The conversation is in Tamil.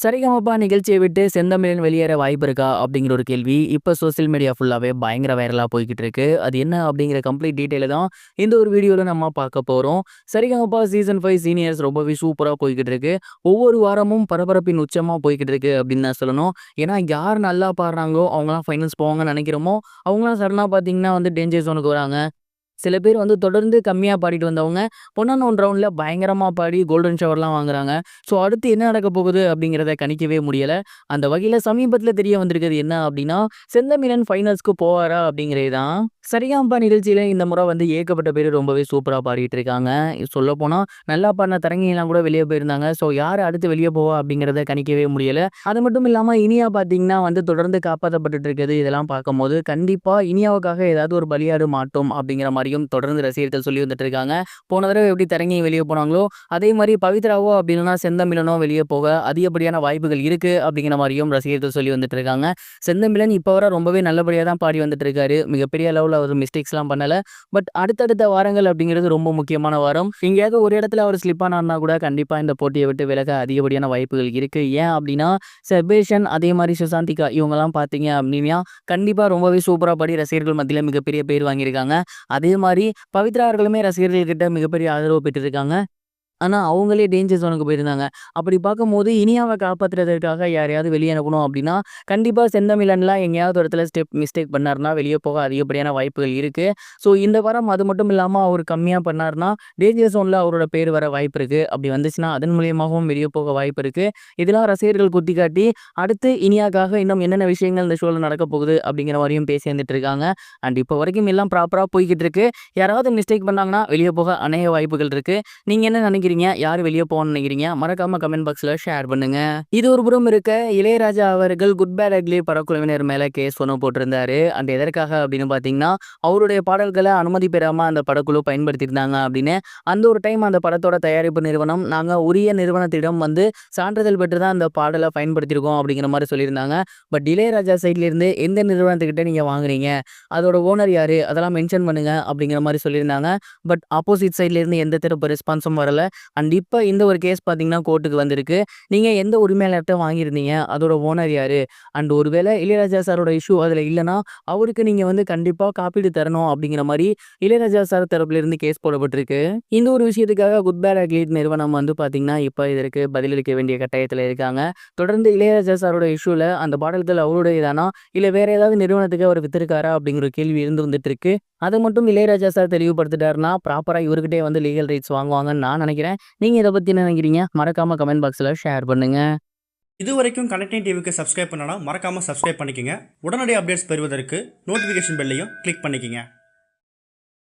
சரிகமபா நிகழ்ச்சியை விட்டு செந்தமிழன் வெளியேற வாய்ப்பு இருக்கா அப்படிங்கிற ஒரு கேள்வி இப்போ சோசியல் மீடியா ஃபுல்லாகவே பயங்கர வைரலாக போய்கிட்டு இருக்கு. அது என்ன அப்படிங்கிற கம்ப்ளீட் டீட்டெயில தான் இந்த ஒரு வீடியோவில் நம்ம பார்க்க போகிறோம். சரிகமபா சீசன் 5 சீனியர்ஸ் ரொம்பவே சூப்பராக போய்கிட்டு இருக்கு. ஒவ்வொரு வாரமும் பரபரப்பின் உச்சமாக போய்கிட்டு இருக்கு அப்படின்னு தான் சொல்லணும். ஏன்னா யார் நல்லா பாடுறாங்களோ அவங்களாம் ஃபைனல்ஸ் போவாங்கன்னு நினைக்கிறோமோ அவங்களாம் சடனாக பார்த்தீங்கன்னா வந்து டேஞ்சர் ஜோனுக்கு வராங்க. சில பேர் வந்து தொடர்ந்து கம்மியா பாடிட்டு வந்தவங்க, பொன்னான 1 ரவுண்ட்ல பயங்கரமா பாடி கோல்டன் ஷவர்லாம் வாங்குறாங்க. ஸோ அடுத்து என்ன நடக்கப் போகுது அப்படிங்கிறத கணிக்கவே முடியல. அந்த வகையில சமீபத்தில தெரிய வந்திருக்கிறது என்ன அப்படின்னா, செந்தமிழன் ஃபைனல்ஸ்க்கு போவாரா அப்படிங்கிறது தான். சரிகமபா நிகழ்ச்சியில இந்த முறை வந்து ஏகப்பட்ட பேர் ரொம்பவே சூப்பரா பாடிட்டு இருக்காங்க. சொல்லப்போனா நல்லா பாடின தரங்கிலாம் கூட வெளிய போயிருந்தாங்க. ஸோ யார் அடுத்து வெளிய போவா அப்படிங்கிறத கணிக்கவே முடியல. அது மட்டும் இல்லாம இனியா பார்த்தீங்கன்னா வந்து தொடர்ந்து காப்பாத்தப்பட்டுட்டு இருக்குது. இதெல்லாம் பார்க்கும்போது கண்டிப்பா இனியாவுக்காக ஏதாவது ஒரு பலியாடு மாட்டோம் அப்படிங்கிற மாரியும் தொடர்ந்து ரசிகர்கள் சொல்லி வந்துட்டு இருக்காங்க. போன தடவ எப்படி தரங்கி வெளிய போனாங்களோ, அதே மாரி பவித்ராவோ அப்படி இல்லனா செந்தமிழனோ வெளிய போக அதிகப்படியான வாய்ப்புகள் இருக்கு அப்படிங்கிற மாரியும் ரசிகர்கள் சொல்லி வந்துட்டு இருக்காங்க. செந்தமிழன் இப்ப வர ரொம்பவே நல்லபடியா தான் பாடி வந்துட்டு இருக்காரு. மிகப்பெரிய அளவுல அவர் மிஸ்டேக்ஸ்லாம் பண்ணல. பட் அடுத்தடுத்த வாரங்கள் அப்படிங்கிறது ரொம்ப முக்கியமான வாரம். எங்கேயாவது ஒரு இடத்துல அவர் ஸ்லிப் ஆனார்னா கூட கண்டிப்பா இந்த போட்டிய விட்டு விலக அதிகப்படியான வாய்ப்புகள் இருக்கு. ஏன் அப்படின்னா, செபேஷன் அதே மாரி சுசாந்திகா இவங்கலாம் பார்த்தீங்க அப்படின்னா, கண்டிப்பா ரொம்பவே சூப்பரா பாடி ரசிகர்கள் மத்தியில மிகப்பெரிய பேர் வாங்கியிருக்காங்க. அதே மாரி பவித்ரா அவர்களுமே ரசிகர்கள் கிட்ட மிகப்பெரிய ஆதரவு பெற்றிருக்காங்க. ஆனா, அவங்களே டேஞ்சர் ஜோனுக்கு போயிருந்தாங்க. அப்படி பார்க்கும்போது, இனியாவ காப்பாத்துறதற்காக யாரையாவது வெளிய அனுப்பணும் அப்படின்னா, கண்டிப்பா செந்தமிழன்லாம் எங்கேயாவது ஒரு இடத்துல மிஸ்டேக் பண்ணாருன்னா, வெளிய போக அதிகப்படியான வாய்ப்புகள் இருக்கு. ஸோ, இந்த வாரம் அது மட்டும் இல்லாம அவரு கம்மியா பண்ணாருன்னா, டேஞ்சர் ஜோன்ல அவரோட பேர் வர வாய்ப்பு இருக்கு. அப்படி வந்துச்சுன்னா, அதன் மூலியமாகவும் வெளிய போக வாய்ப்பு இருக்கு. இதெல்லாம் ரசிகர்கள் குத்திக்காட்டி, அடுத்து இனியாக்காக இன்னும் என்னென்ன விஷயங்கள் இந்த ஷோல நடக்கப் போகுது அப்படிங்கிற மாரியும் பேசி வந்துட்டு இருக்காங்க. அண்ட் இப்போ வரைக்கும் எல்லாம் ப்ராப்பரா போய்க்கிட்டு இருக்கு. யாராவது மிஸ்டேக் பண்ணாங்கன்னா, வெளிய போக அநேக வாய்ப்புகள் இருக்கு. நீங்க என்ன நினைக்கிறீங்க? யார் வெளிய போகணும்னு நினைக்கிறீங்க? மறக்காம கமெண்ட் பாக்ஸ்ல ஷேர் பண்ணுங்க. இது ஒரு புறம் இருக்க, இளையராஜா அவர்கள் குட் பேட் அக்லி படக்குழுவினர் மேல கேஸ் ஒண்ணு போட்டிருந்தாரு. அண்ட் எதற்காக அப்படின்னு பார்த்தீங்கன்னா, அவருடைய பாடல்கள அனுமதி பெறாம அந்த படக்குழு பயன்படுத்தியிருந்தாங்க அப்படின்னு. அந்த ஒரு டைம் அந்த படத்தோட தயாரிப்பு நிறுவனம், நாங்க உரிய நிறுவனத்திடம் வந்து சான்றிதழ் பெற்று தான் அந்த பாடல பயன்படுத்தியிருக்கோம் அப்படிங்கிற மாரி சொல்லியிருந்தாங்க. பட் இளையராஜா சைட்ல இருந்து எந்த நிறுவனத்துக்கிட்ட நீங்க வாங்குனீங்க? அதோட ஓனர் யாரு? அதெல்லாம் மென்ஷன் பண்ணுங்க அப்படிங்கிற மாரி சொல்லியிருந்தாங்க. பட் ஆப்போசிட் சைட்ல இருந்து எந்த தரப்பு ரெஸ்பான்ஸும் வரல. அண்ட் இப்ப இந்த ஒரு கேஸ் பார்த்தீங்கன்னா கோர்ட்டுக்கு வந்திருக்கு. நீங்க எந்த உரிமையாளர்ட்ட வாங்கியிருந்தீங்க? அதோட ஓனர் யாரு? அண்ட் ஒருவேளை இளையராஜா சாரோட இஷ்யூ அதுல இல்லன்னா, அவருக்கு நீங்க வந்து கண்டிப்பா காப்பீடு தரணும் அப்படிங்கிற மாரி இளையராஜா சார் தரப்புல இருந்து கேஸ் போடப்பட்டிருக்கு. இந்த ஒரு விஷயத்துக்காக குட் பேட் அக்லி நிறுவனம் வந்து பார்த்தீங்கன்னா, இப்ப இதற்கு பதிலளிக்க வேண்டிய கட்டாயத்துல இருக்காங்க. தொடர்ந்து இளையராஜா சாரோட இஷ்யூல அந்த பாடல்கள் அவருடையதானா? இல்ல வேற ஏதாவது நிறுவனத்துக்கு அவர் வித்திருக்காரா? அப்படிங்கிற கேள்வி இருந்து வந்துட்டு இருக்கு. அத மட்டும் இளையராஜா சார் தெளிவுபடுத்திட்டாருன்னா, ப்ராப்பரா இவர்கிட்டயே வந்து லீகல் ரைட்ஸ் வாங்குவாங்கன்னு நான் நினைக்கிறேன். நீங்க இத பத்தி என்ன நினைக்கிறீங்க? மறக்காம கமெண்ட் பாக்ஸ்ல ஷேர் பண்ணுங்க. இதுவரைக்கும் கனெக்டிங் டிவிக்கு சப்ஸ்கிரைப் பண்ணனா மறக்காம சப்ஸ்கிரைப் பண்ணிக்கங்க. உடனடி அப்டேட்ஸ் பெறுவதற்கு நோட்டிஃபிகேஷன் பெல்லையும் கிளிக் பண்ணிக்கங்க.